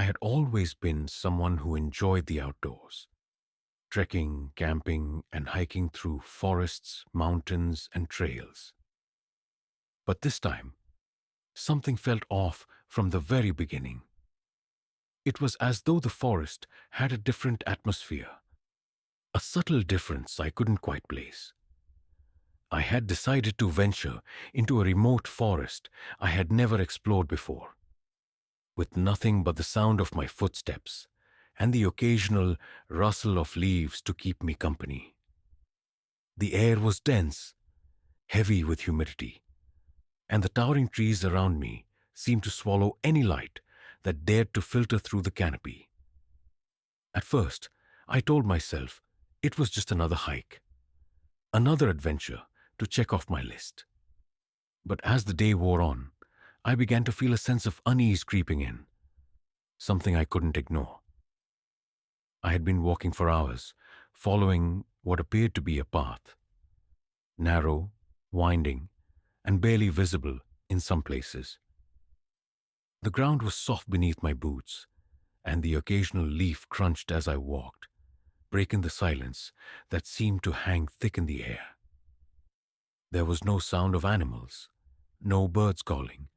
I had always been someone who enjoyed the outdoors, trekking, camping, and hiking through forests, mountains, and trails. But this time, something felt off from the very beginning. It was as though the forest had a different atmosphere, a subtle difference I couldn't quite place. I had decided to venture into a remote forest I had never explored before, with nothing but the sound of my footsteps and the occasional rustle of leaves to keep me company. The air was dense, heavy with humidity, and the towering trees around me seemed to swallow any light that dared to filter through the canopy. At first, I told myself it was just another hike, another adventure to check off my list. But as the day wore on, I began to feel a sense of unease creeping in, something I couldn't ignore. I had been walking for hours, following what appeared to be a path, narrow, winding, and barely visible in some places. The ground was soft beneath my boots, and the occasional leaf crunched as I walked, breaking the silence that seemed to hang thick in the air. There was no sound of animals, no birds calling,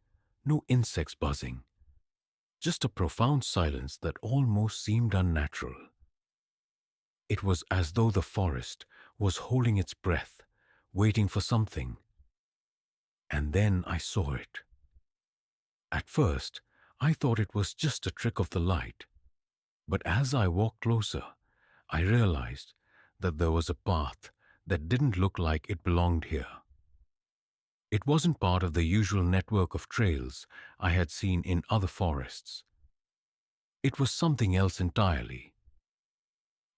no insects buzzing, just a profound silence that almost seemed unnatural. It was as though the forest was holding its breath, waiting for something. And then I saw it. At first, I thought it was just a trick of the light, but as I walked closer, I realized that there was a path that didn't look like it belonged here. It wasn't part of the usual network of trails I had seen in other forests. It was something else entirely.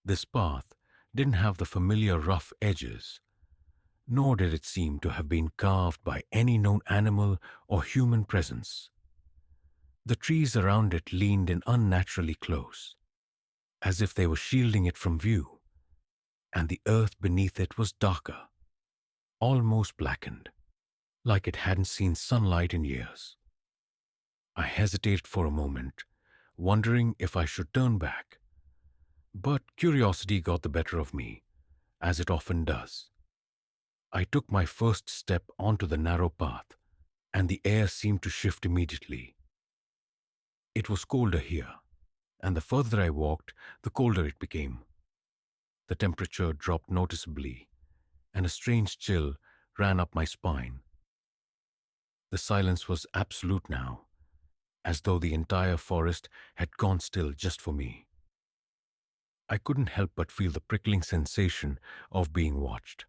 This path didn't have the familiar rough edges, nor did it seem to have been carved by any known animal or human presence. The trees around it leaned in unnaturally close, as if they were shielding it from view, and the earth beneath it was darker, almost blackened, like it hadn't seen sunlight in years. I hesitated for a moment, wondering if I should turn back, but curiosity got the better of me, as it often does. I took my first step onto the narrow path, and the air seemed to shift immediately. It was colder here, and the further I walked, the colder it became. The temperature dropped noticeably, and a strange chill ran up my spine. The silence was absolute now, as though the entire forest had gone still just for me. I couldn't help but feel the prickling sensation of being watched.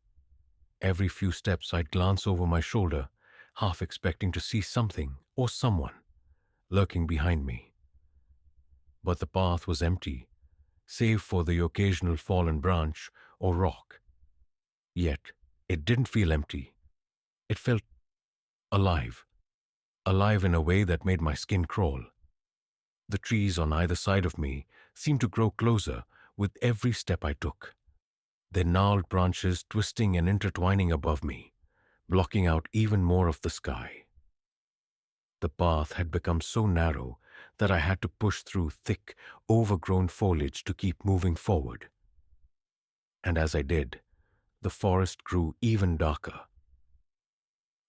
Every few steps I'd glance over my shoulder, half expecting to see something or someone lurking behind me. But the path was empty, save for the occasional fallen branch or rock. Yet, it didn't feel empty. It felt alive, alive in a way that made my skin crawl. The trees on either side of me seemed to grow closer with every step I took, their gnarled branches twisting and intertwining above me, blocking out even more of the sky. The path had become so narrow that I had to push through thick, overgrown foliage to keep moving forward. And as I did, the forest grew even darker,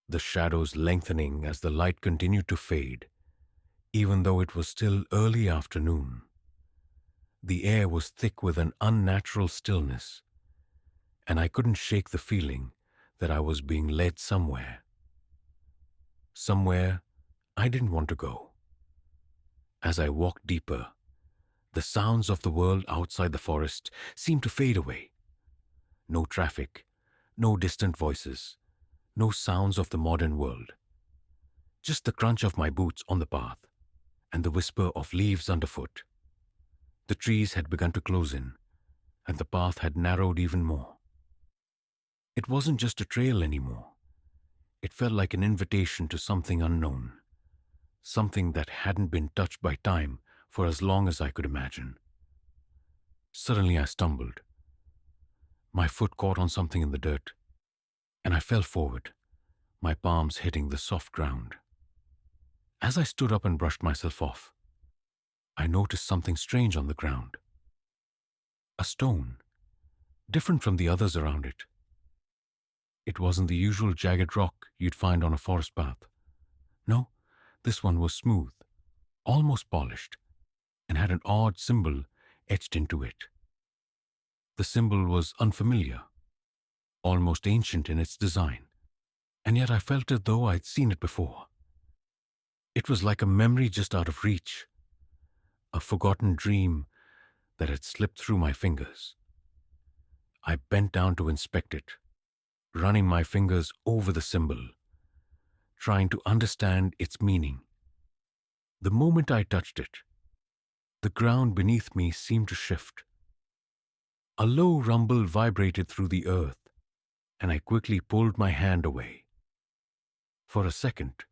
the shadows lengthening as the light continued to fade, even though it was still early afternoon. The air was thick with an unnatural stillness, and I couldn't shake the feeling that I was being led somewhere. Somewhere I didn't want to go. As I walked deeper, the sounds of the world outside the forest seemed to fade away. No traffic, no distant voices, no sounds of the modern world. Just the crunch of my boots on the path and the whisper of leaves underfoot. The trees had begun to close in, and the path had narrowed even more. It wasn't just a trail anymore. It felt like an invitation to something unknown, something that hadn't been touched by time for as long as I could imagine. Suddenly I stumbled. My foot caught on something in the dirt, and I fell forward, my palms hitting the soft ground. As I stood up and brushed myself off, I noticed something strange on the ground. A stone, different from the others around it. It wasn't the usual jagged rock you'd find on a forest path. No, this one was smooth, almost polished, and had an odd symbol etched into it. The symbol was unfamiliar, almost ancient in its design, and yet I felt as though I'd seen it before. It was like a memory just out of reach, a forgotten dream that had slipped through my fingers. I bent down to inspect it, running my fingers over the symbol, trying to understand its meaning. The moment I touched it, the ground beneath me seemed to shift. A low rumble vibrated through the earth, and I quickly pulled my hand away. For a second,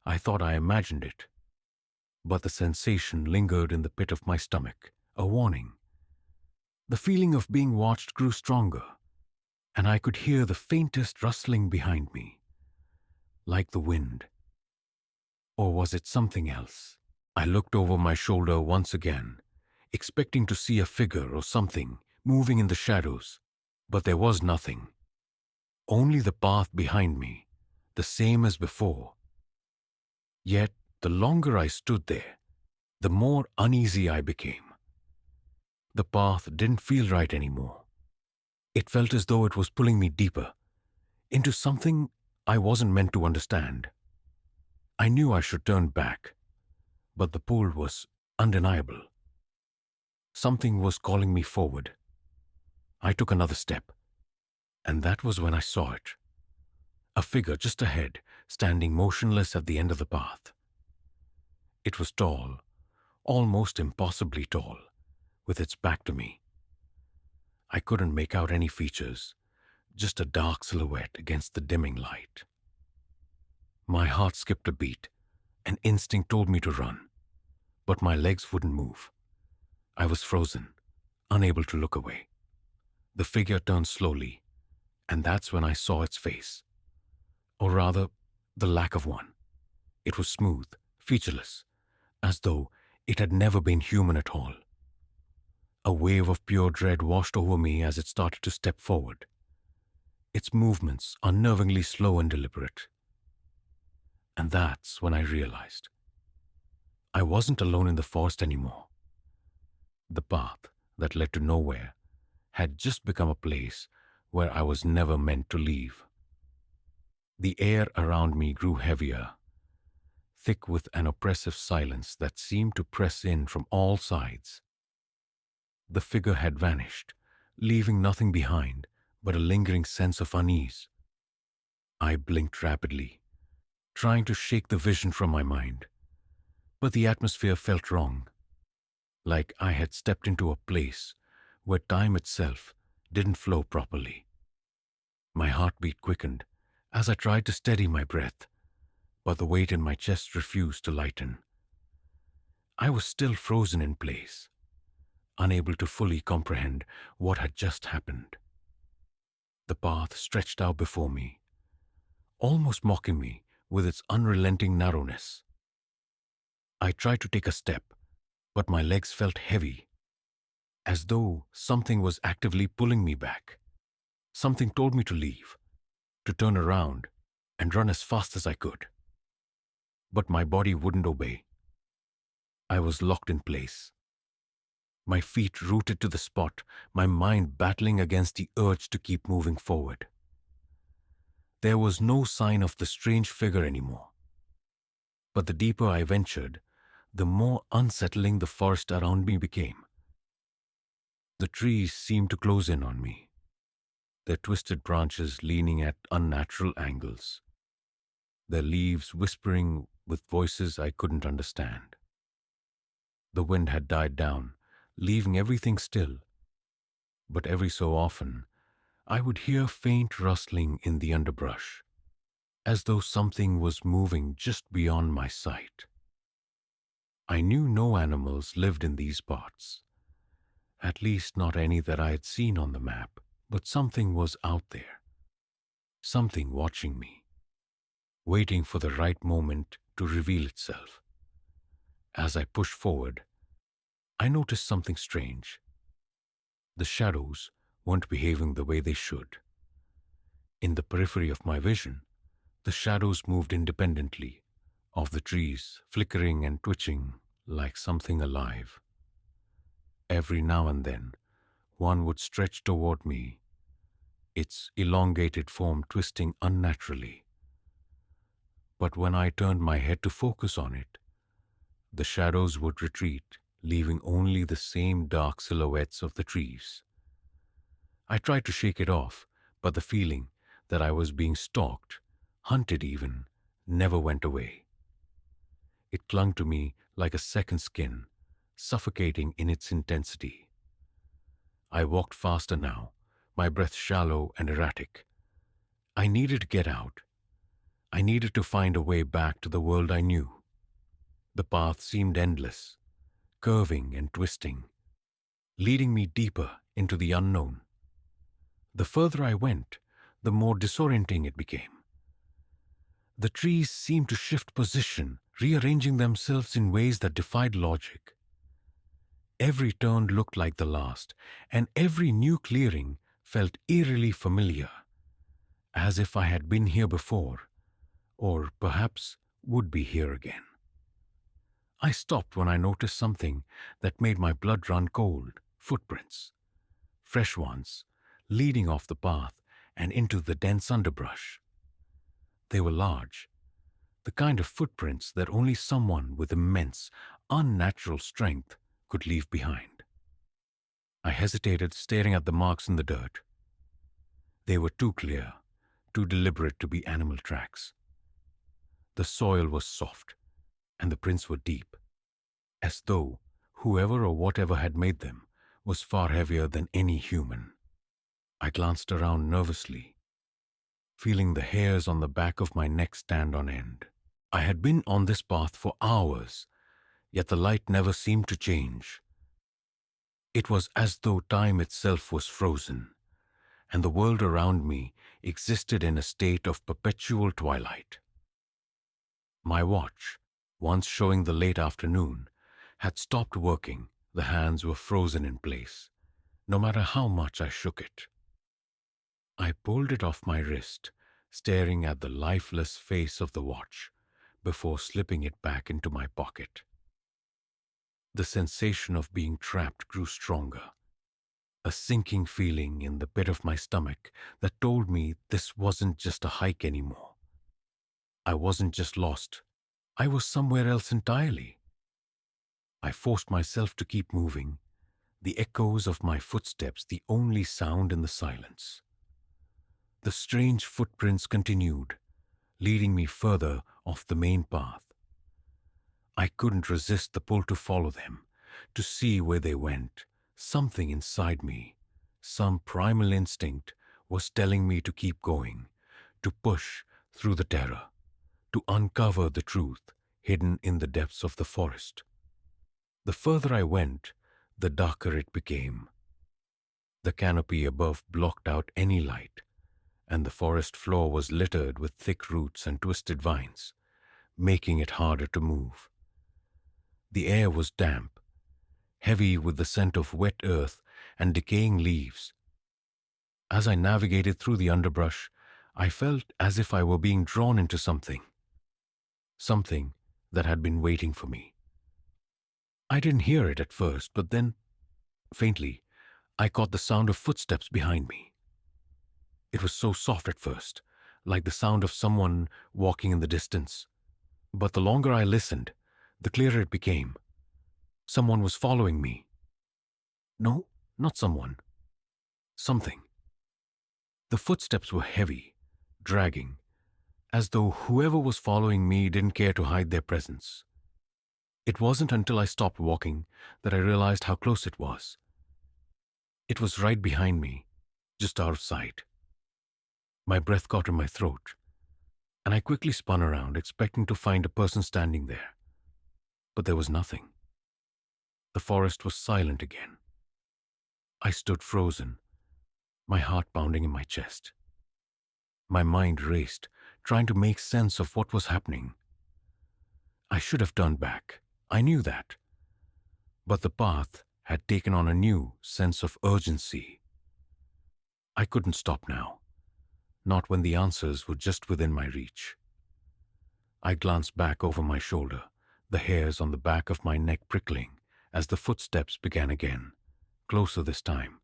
I thought I imagined it, but the sensation lingered in the pit of my stomach, a warning. The feeling of being watched grew stronger, and I could hear the faintest rustling behind me, like the wind. Or was it something else? I looked over my shoulder once again, expecting to see a figure or something moving in the shadows, but there was nothing. Only the path behind me, the same as before. Yet, the longer I stood there, the more uneasy I became. The path didn't feel right anymore. It felt as though it was pulling me deeper, into something I wasn't meant to understand. I knew I should turn back, but the pull was undeniable. Something was calling me forward. I took another step, and that was when I saw it. A figure just ahead, standing motionless at the end of the path. It was tall, almost impossibly tall, with its back to me. I couldn't make out any features, just a dark silhouette against the dimming light. My heart skipped a beat. An instinct told me to run, but my legs wouldn't move. I was frozen, unable to look away. The figure turned slowly, and that's when I saw its face. Or rather, the lack of one. It was smooth, featureless, as though it had never been human at all. A wave of pure dread washed over me as it started to step forward, its movements unnervingly slow and deliberate. And that's when I realized I wasn't alone in the forest anymore. The path that led to nowhere had just become a place where I was never meant to leave. The air around me grew heavier, thick with an oppressive silence that seemed to press in from all sides. The figure had vanished, leaving nothing behind but a lingering sense of unease. I blinked rapidly, trying to shake the vision from my mind, but the atmosphere felt wrong, like I had stepped into a place where time itself didn't flow properly. My heartbeat quickened as I tried to steady my breath, but the weight in my chest refused to lighten. I was still frozen in place, unable to fully comprehend what had just happened. The path stretched out before me, almost mocking me with its unrelenting narrowness. I tried to take a step, but my legs felt heavy, as though something was actively pulling me back. Something told me to leave, to turn around and run as fast as I could. But my body wouldn't obey. I was locked in place, my feet rooted to the spot, my mind battling against the urge to keep moving forward. There was no sign of the strange figure anymore. But the deeper I ventured, the more unsettling the forest around me became. The trees seemed to close in on me, their twisted branches leaning at unnatural angles, their leaves whispering with voices I couldn't understand. The wind had died down, leaving everything still, but every so often I would hear faint rustling in the underbrush, as though something was moving just beyond my sight. I knew no animals lived in these parts, at least not any that I had seen on the map, but something was out there, something watching me, waiting for the right moment to reveal itself. As I pushed forward, I noticed something strange. The shadows weren't behaving the way they should. In the periphery of my vision, the shadows moved independently of the trees, flickering and twitching like something alive. Every now and then, one would stretch toward me, its elongated form twisting unnaturally. But when I turned my head to focus on it, the shadows would retreat, leaving only the same dark silhouettes of the trees. I tried to shake it off, but the feeling that I was being stalked, hunted even, never went away. It clung to me like a second skin, suffocating in its intensity. I walked faster now, my breath shallow and erratic. I needed to get out. I needed to find a way back to the world I knew. The path seemed endless, curving and twisting, leading me deeper into the unknown. The further I went, the more disorienting it became. The trees seemed to shift position, rearranging themselves in ways that defied logic. Every turn looked like the last, and every new clearing felt eerily familiar, as if I had been here before, or perhaps would be here again. I stopped when I noticed something that made my blood run cold: footprints, fresh ones, leading off the path and into the dense underbrush. They were large, the kind of footprints that only someone with immense, unnatural strength could leave behind. I hesitated, staring at the marks in the dirt. They were too clear, too deliberate to be animal tracks. The soil was soft, and the prints were deep, as though whoever or whatever had made them was far heavier than any human. I glanced around nervously, feeling the hairs on the back of my neck stand on end. I had been on this path for hours, yet the light never seemed to change. It was as though time itself was frozen, and the world around me existed in a state of perpetual twilight. My watch, once showing the late afternoon, had stopped working. The hands were frozen in place, no matter how much I shook it. I pulled it off my wrist, staring at the lifeless face of the watch, before slipping it back into my pocket. The sensation of being trapped grew stronger, a sinking feeling in the pit of my stomach that told me this wasn't just a hike anymore. I wasn't just lost, I was somewhere else entirely. I forced myself to keep moving, the echoes of my footsteps the only sound in the silence. The strange footprints continued, leading me further off the main path. I couldn't resist the pull to follow them, to see where they went. Something inside me, some primal instinct, was telling me to keep going, to push through the terror, to uncover the truth hidden in the depths of the forest. The further I went, the darker it became. The canopy above blocked out any light, and the forest floor was littered with thick roots and twisted vines, making it harder to move. The air was damp, heavy with the scent of wet earth and decaying leaves. As I navigated through the underbrush, I felt as if I were being drawn into something that had been waiting for me. I didn't hear it at first, but then, faintly, I caught the sound of footsteps behind me. It was so soft at first, like the sound of someone walking in the distance. But the longer I listened, the clearer it became. Someone was following me. No, not someone. Something. The footsteps were heavy, dragging, as though whoever was following me didn't care to hide their presence. It wasn't until I stopped walking that I realized how close it was. It was right behind me, just out of sight. My breath caught in my throat, and I quickly spun around, expecting to find a person standing there. But there was nothing. The forest was silent again. I stood frozen, my heart pounding in my chest. My mind raced, trying to make sense of what was happening. I should have turned back. I knew that. But the path had taken on a new sense of urgency. I couldn't stop now, not when the answers were just within my reach. I glanced back over my shoulder, the hairs on the back of my neck prickling as the footsteps began again, closer this time,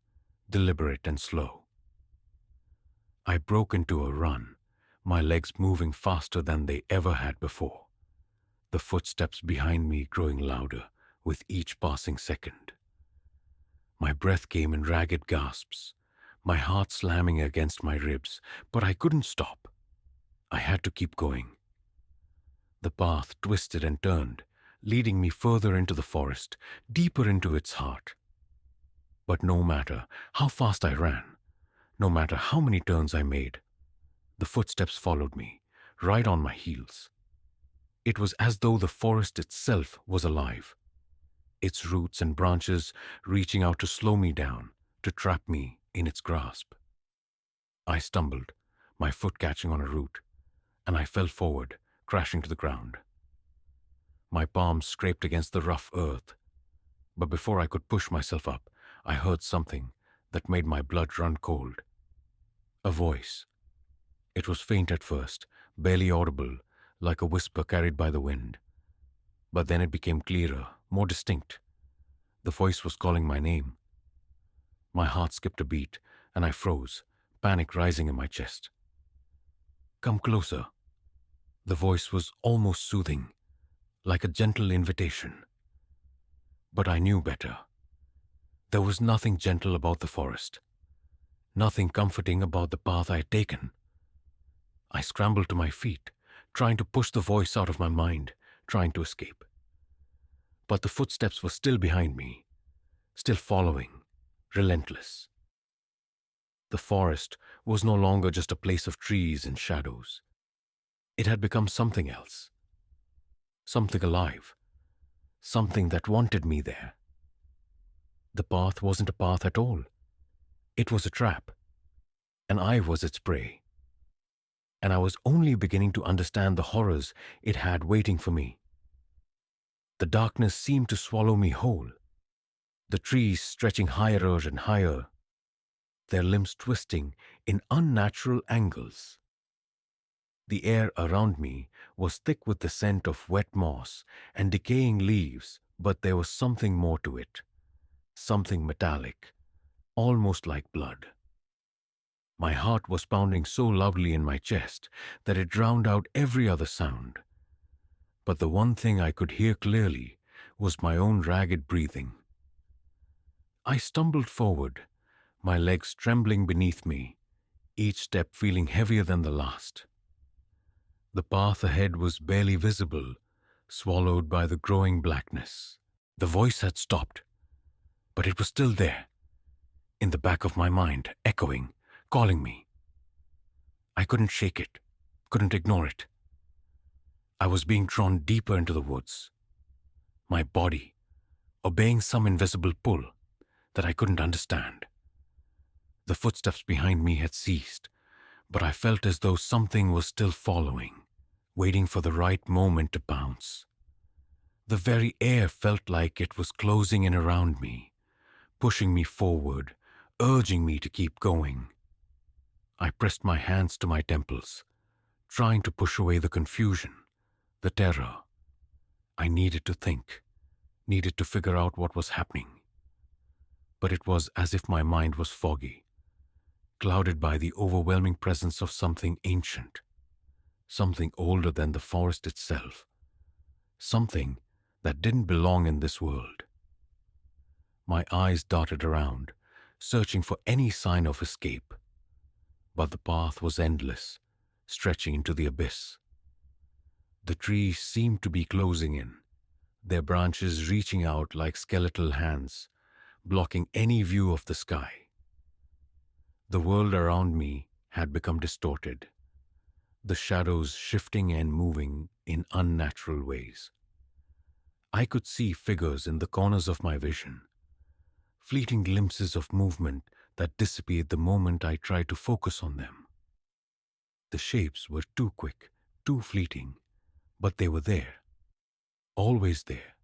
deliberate and slow. I broke into a run, my legs moving faster than they ever had before, the footsteps behind me growing louder with each passing second. My breath came in ragged gasps, my heart slamming against my ribs, but I couldn't stop. I had to keep going. The path twisted and turned, leading me further into the forest, deeper into its heart. But no matter how fast I ran, no matter how many turns I made, the footsteps followed me, right on my heels. It was as though the forest itself was alive, its roots and branches reaching out to slow me down, to trap me in its grasp. I stumbled, my foot catching on a root, and I fell forward, crashing to the ground. My palms scraped against the rough earth, but before I could push myself up, I heard something that made my blood run cold. A voice. It was faint at first, barely audible, like a whisper carried by the wind. But then it became clearer, more distinct. The voice was calling my name. My heart skipped a beat, and I froze, panic rising in my chest. Come closer. The voice was almost soothing, like a gentle invitation. But I knew better. There was nothing gentle about the forest, nothing comforting about the path I had taken. I scrambled to my feet, trying to push the voice out of my mind, trying to escape. But the footsteps were still behind me, still following, relentless. The forest was no longer just a place of trees and shadows. It had become something else, something alive, something that wanted me there. The path wasn't a path at all. It was a trap, and I was its prey. And I was only beginning to understand the horrors it had waiting for me. The darkness seemed to swallow me whole, the trees stretching higher and higher, their limbs twisting in unnatural angles. The air around me was thick with the scent of wet moss and decaying leaves, but there was something more to it, something metallic, almost like blood. My heart was pounding so loudly in my chest that it drowned out every other sound. But the one thing I could hear clearly was my own ragged breathing. I stumbled forward, my legs trembling beneath me, each step feeling heavier than the last. The path ahead was barely visible, swallowed by the growing blackness. The voice had stopped, but it was still there, in the back of my mind, echoing, calling me. I couldn't shake it, couldn't ignore it. I was being drawn deeper into the woods, my body obeying some invisible pull that I couldn't understand. The footsteps behind me had ceased, but I felt as though something was still following, waiting for the right moment to pounce. The very air felt like it was closing in around me, pushing me forward, urging me to keep going. I pressed my hands to my temples, trying to push away the confusion, the terror. I needed to think, needed to figure out what was happening. But it was as if my mind was foggy, clouded by the overwhelming presence of something ancient, something older than the forest itself, something that didn't belong in this world. My eyes darted around, searching for any sign of escape. But the path was endless, stretching into the abyss. The trees seemed to be closing in, their branches reaching out like skeletal hands, blocking any view of the sky. The world around me had become distorted, the shadows shifting and moving in unnatural ways. I could see figures in the corners of my vision, fleeting glimpses of movement that disappeared the moment I tried to focus on them. The shapes were too quick, too fleeting, but they were there, always there.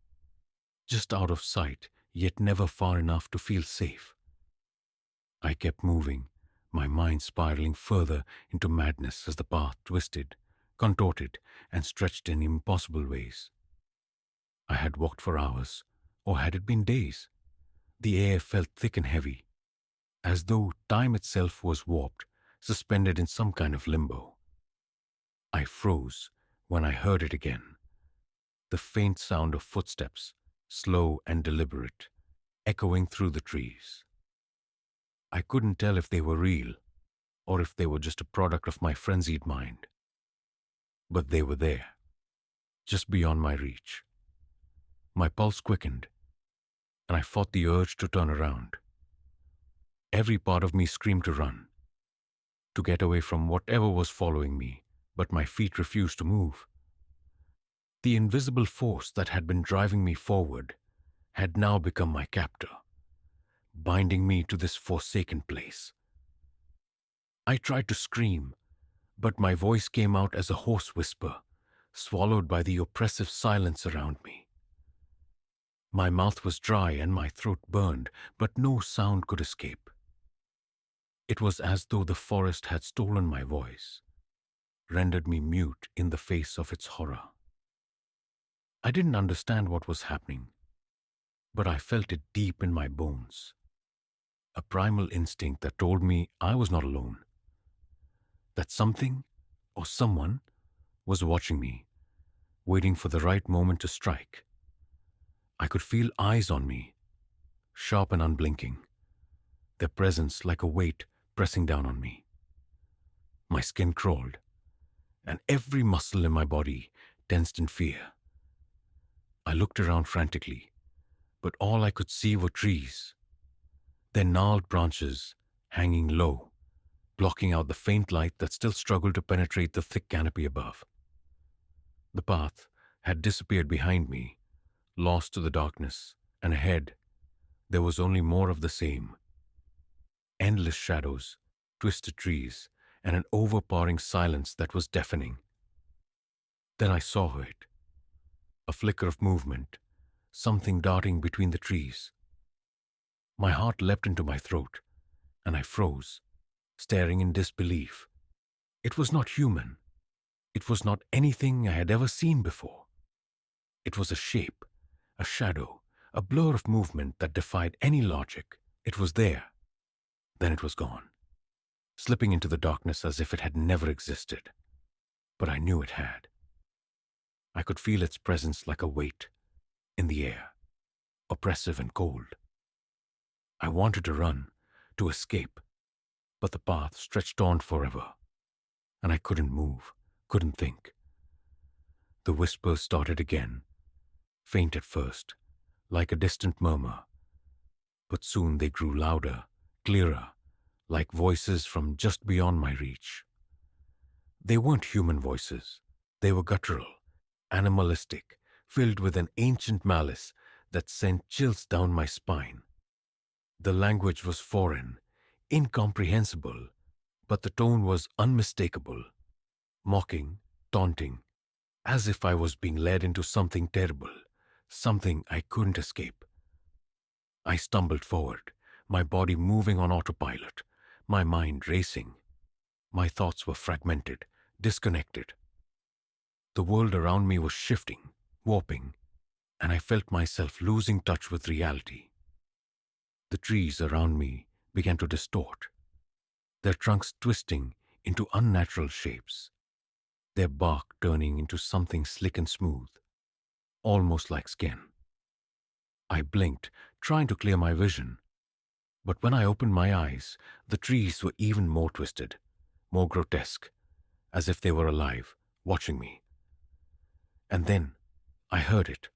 just out of sight, yet never far enough to feel safe. I kept moving, my mind spiraling further into madness as the path twisted, contorted, and stretched in impossible ways. I had walked for hours, or had it been days? The air felt thick and heavy, as though time itself was warped, suspended in some kind of limbo. I froze when I heard it again. The faint sound of footsteps, slow and deliberate, echoing through the trees. I couldn't tell if they were real, or if they were just a product of my frenzied mind. But they were there, just beyond my reach. My pulse quickened, and I fought the urge to turn around. Every part of me screamed to run, to get away from whatever was following me, but my feet refused to move. The invisible force that had been driving me forward had now become my captor, binding me to this forsaken place. I tried to scream, but my voice came out as a hoarse whisper, swallowed by the oppressive silence around me. My mouth was dry and my throat burned, but no sound could escape. It was as though the forest had stolen my voice, rendered me mute in the face of its horror. I didn't understand what was happening, but I felt it deep in my bones. A primal instinct that told me I was not alone, that something or someone was watching me, waiting for the right moment to strike. I could feel eyes on me, sharp and unblinking, their presence like a weight pressing down on me. My skin crawled, and every muscle in my body tensed in fear. I looked around frantically, but all I could see were trees, their gnarled branches hanging low, blocking out the faint light that still struggled to penetrate the thick canopy above. The path had disappeared behind me, lost to the darkness, and ahead there was only more of the same. Endless shadows, twisted trees, and an overpowering silence that was deafening. Then I saw it. A flicker of movement, something darting between the trees. My heart leapt into my throat, and I froze, staring in disbelief. It was not human. It was not anything I had ever seen before. It was a shape, a shadow, a blur of movement that defied any logic. It was there. Then it was gone, slipping into the darkness as if it had never existed. But I knew it had. I could feel its presence like a weight in the air, oppressive and cold. I wanted to run, to escape, but the path stretched on forever, and I couldn't move, couldn't think. The whispers started again, faint at first, like a distant murmur, but soon they grew louder, clearer, like voices from just beyond my reach. They weren't human voices. They were guttural, animalistic, filled with an ancient malice that sent chills down my spine. The language was foreign, incomprehensible, but the tone was unmistakable, mocking, taunting, as if I was being led into something terrible, something I couldn't escape. I stumbled forward, my body moving on autopilot, my mind racing. My thoughts were fragmented, disconnected. The world around me was shifting, warping, and I felt myself losing touch with reality. The trees around me began to distort, their trunks twisting into unnatural shapes, their bark turning into something slick and smooth, almost like skin. I blinked, trying to clear my vision, but when I opened my eyes, the trees were even more twisted, more grotesque, as if they were alive, watching me. And then I heard it,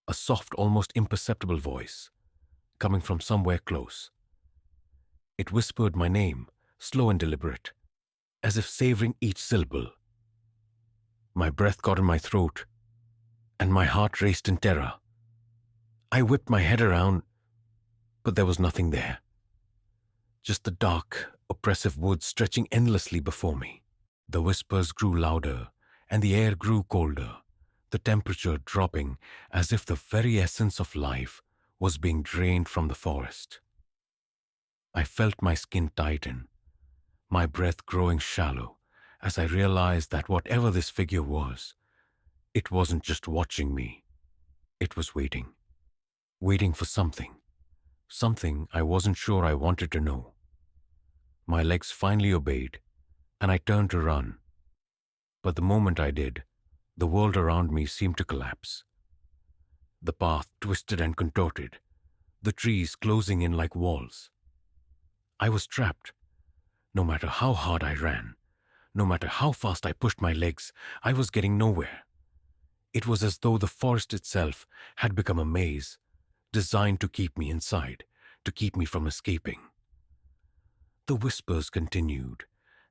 a soft, almost imperceptible voice, coming from somewhere close. It whispered my name, slow and deliberate, as if savoring each syllable. My breath caught in my throat, and my heart raced in terror. I whipped my head around, but there was nothing there. Just the dark, oppressive woods stretching endlessly before me. The whispers grew louder, and the air grew colder, the temperature dropping as if the very essence of life was being drained from the forest. I felt my skin tighten, my breath growing shallow as I realized that whatever this figure was, it wasn't just watching me, it was waiting. Waiting for something. Something I wasn't sure I wanted to know. My legs finally obeyed, and I turned to run. But the moment I did, the world around me seemed to collapse. The path twisted and contorted, the trees closing in like walls. I was trapped. No matter how hard I ran, no matter how fast I pushed my legs, I was getting nowhere. It was as though the forest itself had become a maze, designed to keep me inside, to keep me from escaping. The whispers continued,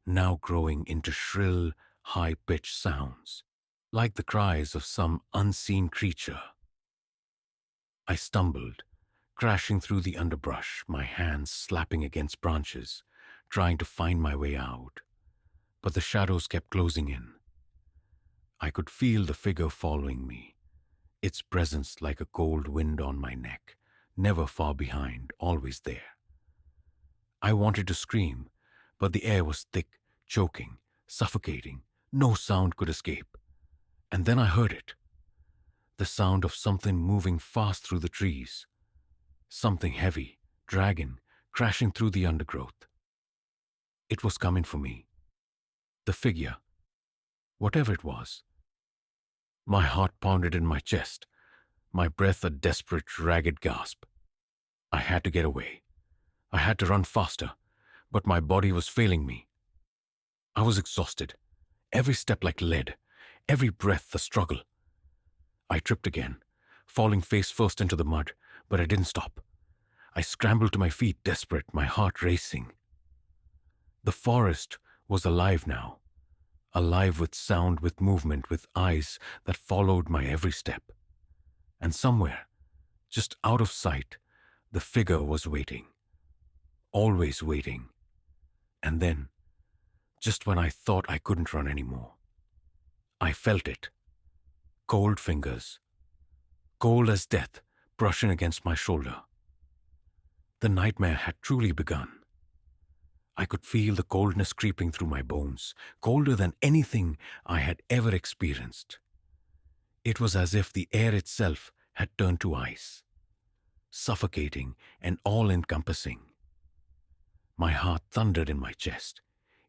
now growing into shrill, high-pitched sounds, like the cries of some unseen creature. I stumbled, crashing through the underbrush, my hands slapping against branches, trying to find my way out. But the shadows kept closing in. I could feel the figure following me, its presence like a cold wind on my neck, never far behind, always there. I wanted to scream, but the air was thick, choking, suffocating. No sound could escape. And then I heard it. The sound of something moving fast through the trees. Something heavy, dragging, crashing through the undergrowth. It was coming for me. The figure. Whatever it was. My heart pounded in my chest, my breath a desperate, ragged gasp. I had to get away. I had to run faster, but my body was failing me. I was exhausted, every step like lead, every breath a struggle. I tripped again, falling face first into the mud, but I didn't stop. I scrambled to my feet, desperate, my heart racing. The forest was alive now, alive with sound, with movement, with eyes that followed my every step. And somewhere, just out of sight, the figure was waiting. Always waiting. And then, just when I thought I couldn't run anymore, I felt it. Cold fingers, cold as death, brushing against my shoulder. The nightmare had truly begun. I could feel the coldness creeping through my bones, colder than anything I had ever experienced. It was as if the air itself had turned to ice, suffocating and all-encompassing. My heart thundered in my chest,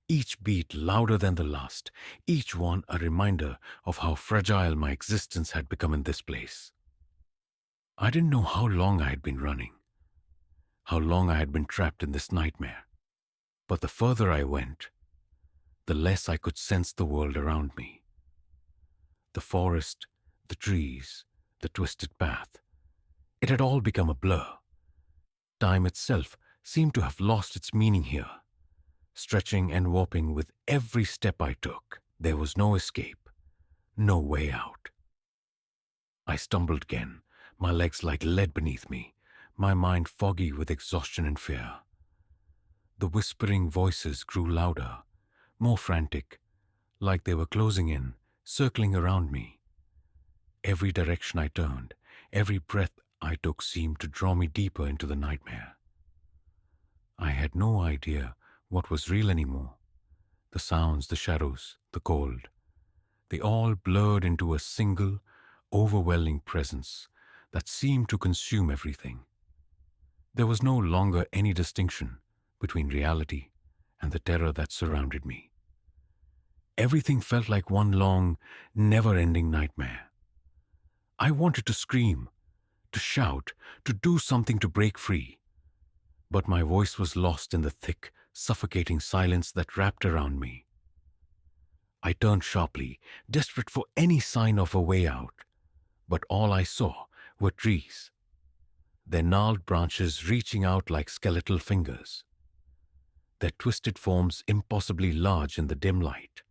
each beat louder than the last, each one a reminder of how fragile my existence had become in this place. I didn't know how long I had been running, how long I had been trapped in this nightmare. But the further I went, the less I could sense the world around me. The forest, the trees, the twisted path. It had all become a blur. Time itself seemed to have lost its meaning here, stretching and warping with every step I took. There was no escape, no way out. I stumbled again, my legs like lead beneath me, my mind foggy with exhaustion and fear. The whispering voices grew louder, more frantic, like they were closing in, circling around me. Every direction I turned, every breath I took seemed to draw me deeper into the nightmare. I had no idea what was real anymore. The sounds, the shadows, the cold, they all blurred into a single, overwhelming presence that seemed to consume everything. There was no longer any distinction between reality and the terror that surrounded me. Everything felt like one long, never-ending nightmare. I wanted to scream, to shout, to do something to break free. But my voice was lost in the thick, suffocating silence that wrapped around me. I turned sharply, desperate for any sign of a way out. But all I saw were trees, their gnarled branches reaching out like skeletal fingers, their twisted forms impossibly large in the dim light.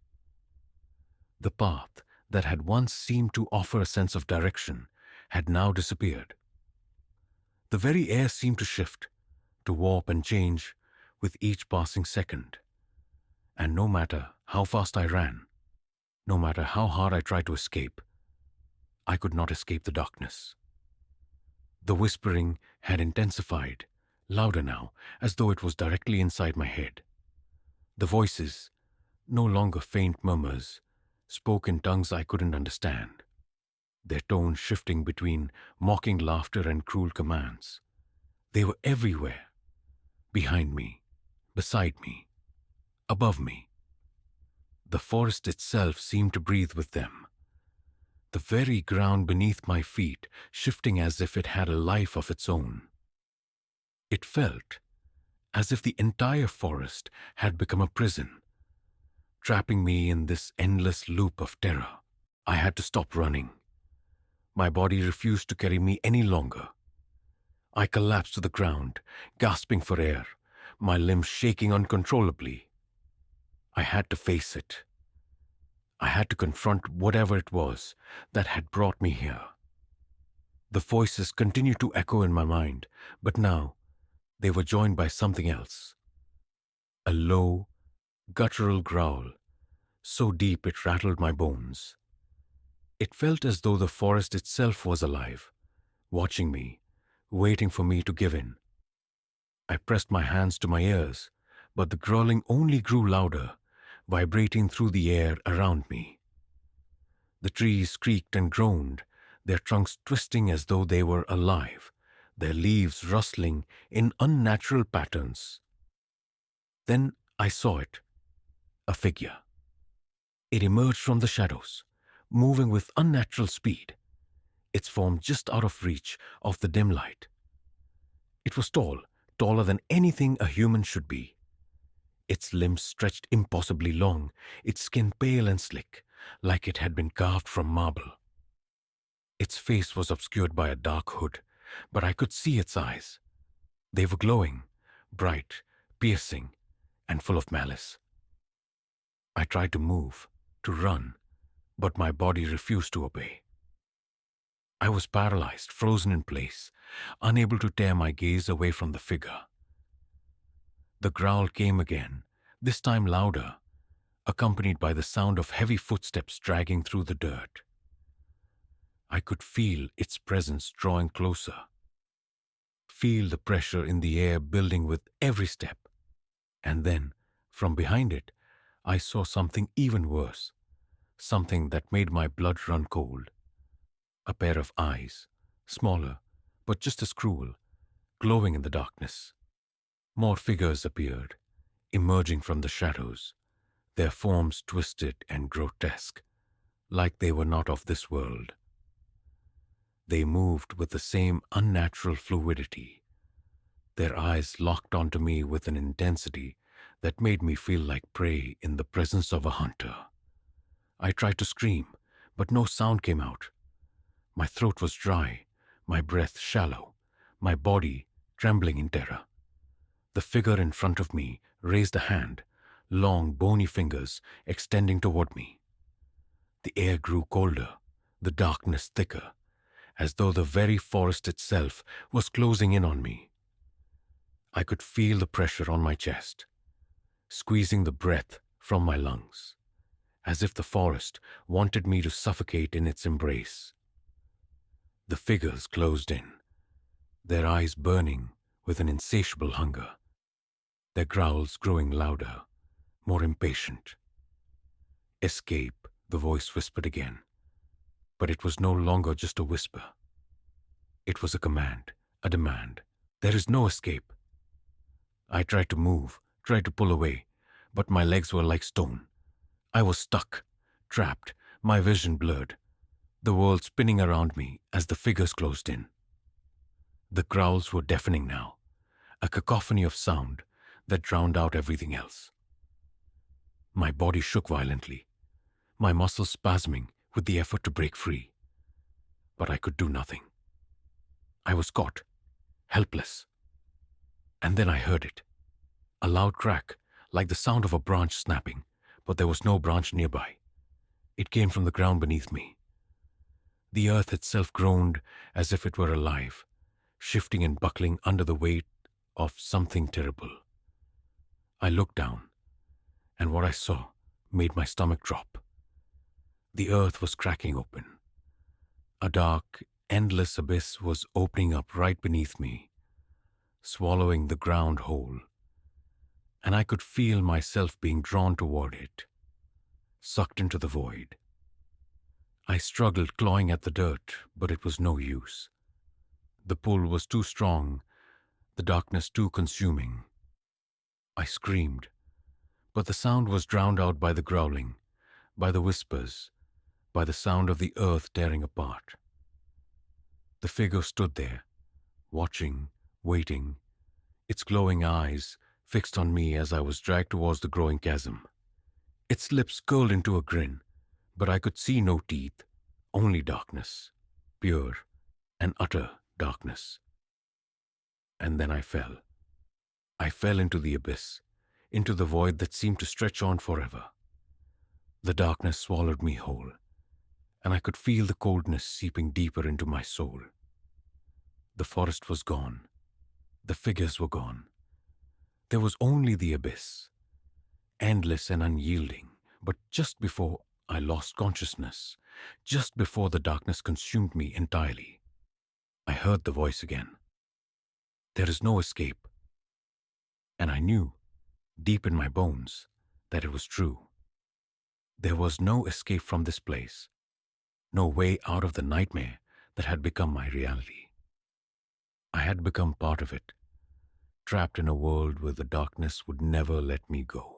The path that had once seemed to offer a sense of direction had now disappeared. The very air seemed to shift, to warp and change with each passing second. And no matter how fast I ran, no matter how hard I tried to escape, I could not escape the darkness. The whispering had intensified, louder now, as though it was directly inside my head. The voices, no longer faint murmurs, spoke in tongues I couldn't understand, their tone shifting between mocking laughter and cruel commands. They were everywhere, behind me, beside me, above me. The forest itself seemed to breathe with them, the very ground beneath my feet shifting as if it had a life of its own. It felt as if the entire forest had become a prison, trapping me in this endless loop of terror. I had to stop running. My body refused to carry me any longer. I collapsed to the ground, gasping for air, my limbs shaking uncontrollably. I had to face it. I had to confront whatever it was that had brought me here. The voices continued to echo in my mind, but now they were joined by something else. A low, guttural growl, so deep it rattled my bones. It felt as though the forest itself was alive, watching me, waiting for me to give in. I pressed my hands to my ears, but the growling only grew louder, vibrating through the air around me. The trees creaked and groaned, their trunks twisting as though they were alive, their leaves rustling in unnatural patterns. Then I saw it, a figure. It emerged from the shadows, moving with unnatural speed, its form just out of reach of the dim light. It was tall, taller than anything a human should be. Its limbs stretched impossibly long, its skin pale and slick, like it had been carved from marble. Its face was obscured by a dark hood, but I could see its eyes. They were glowing, bright, piercing, and full of malice. I tried to move, to run, but my body refused to obey. I was paralyzed, frozen in place, unable to tear my gaze away from the figure. The growl came again, this time louder, accompanied by the sound of heavy footsteps dragging through the dirt. I could feel its presence drawing closer, feel the pressure in the air building with every step. And then, from behind it, I saw something even worse, something that made my blood run cold. A pair of eyes, smaller, but just as cruel, glowing in the darkness. More figures appeared, emerging from the shadows, their forms twisted and grotesque, like they were not of this world. They moved with the same unnatural fluidity, their eyes locked onto me with an intensity that made me feel like prey in the presence of a hunter. I tried to scream, but no sound came out. My throat was dry, my breath shallow, my body trembling in terror. The figure in front of me raised a hand, long, bony fingers extending toward me. The air grew colder, the darkness thicker, as though the very forest itself was closing in on me. I could feel the pressure on my chest, squeezing the breath from my lungs, as if the forest wanted me to suffocate in its embrace. The figures closed in, their eyes burning with an insatiable hunger, their growls growing louder, more impatient. "Escape," the voice whispered again. But it was no longer just a whisper. It was a command, a demand. "There is no escape." I tried to move, tried to pull away, but my legs were like stone. I was stuck, trapped, my vision blurred, the world spinning around me as the figures closed in. The growls were deafening now, a cacophony of sound that drowned out everything else. My body shook violently, my muscles spasming with the effort to break free. But I could do nothing. I was caught, helpless. And then I heard it. A loud crack, like the sound of a branch snapping, but there was no branch nearby. It came from the ground beneath me. The earth itself groaned as if it were alive, shifting and buckling under the weight of something terrible. I looked down, and what I saw made my stomach drop. The earth was cracking open. A dark, endless abyss was opening up right beneath me, swallowing the ground whole, and I could feel myself being drawn toward it, sucked into the void. I struggled clawing at the dirt, but it was no use. The pull was too strong, the darkness too consuming. I screamed, but the sound was drowned out by the growling, by the whispers, by the sound of the earth tearing apart. The figure stood there, watching, waiting, its glowing eyes fixed on me as I was dragged towards the growing chasm. Its lips curled into a grin, but I could see no teeth, only darkness, pure and utter darkness. And then I fell. I fell into the abyss, into the void that seemed to stretch on forever. The darkness swallowed me whole, and I could feel the coldness seeping deeper into my soul. The forest was gone. The figures were gone. There was only the abyss, endless and unyielding. But just before I lost consciousness, just before the darkness consumed me entirely, I heard the voice again. There is no escape. And I knew, deep in my bones, that it was true. There was no escape from this place, no way out of the nightmare that had become my reality. I had become part of it, trapped in a world where the darkness would never let me go.